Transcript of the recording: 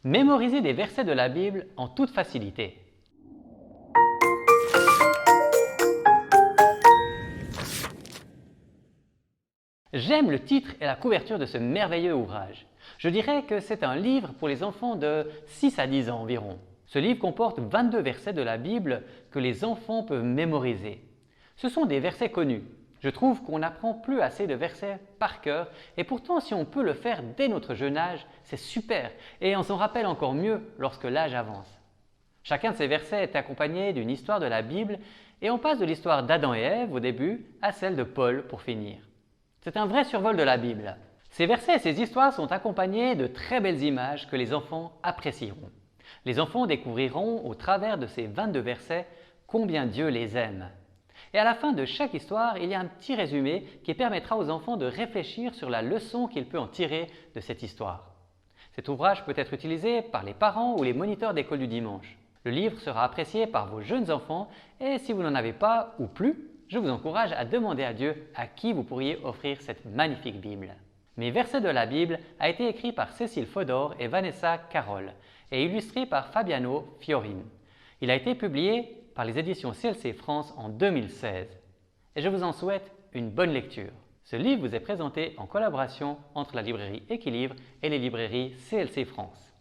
Mémoriser des versets de la Bible en toute facilité. J'aime le titre et la couverture de ce merveilleux ouvrage. Je dirais que c'est un livre pour les enfants de 6 à 10 ans environ. Ce livre comporte 22 versets de la Bible que les enfants peuvent mémoriser. Ce sont des versets connus. Je trouve qu'on n'apprend plus assez de versets par cœur et pourtant si on peut le faire dès notre jeune âge, c'est super et on s'en rappelle encore mieux lorsque l'âge avance. Chacun de ces versets est accompagné d'une histoire de la Bible et on passe de l'histoire d'Adam et Ève au début à celle de Paul pour finir. C'est un vrai survol de la Bible. Ces versets et ces histoires sont accompagnés de très belles images que les enfants apprécieront. Les enfants découvriront au travers de ces 22 versets combien Dieu les aime. Et à la fin de chaque histoire, il y a un petit résumé qui permettra aux enfants de réfléchir sur la leçon qu'il peut en tirer de cette histoire. Cet ouvrage peut être utilisé par les parents ou les moniteurs d'école du dimanche. Le livre sera apprécié par vos jeunes enfants et si vous n'en avez pas ou plus, je vous encourage à demander à Dieu à qui vous pourriez offrir cette magnifique Bible. Mes versets de la Bible a été écrit par Cécile Fodor et Vanessa Carroll et illustré par Fabiano Fiorin. Il a été publié par les éditions CLC France en 2016. Et je vous en souhaite une bonne lecture. Ce livre vous est présenté en collaboration entre la librairie Équilibre et les librairies CLC France.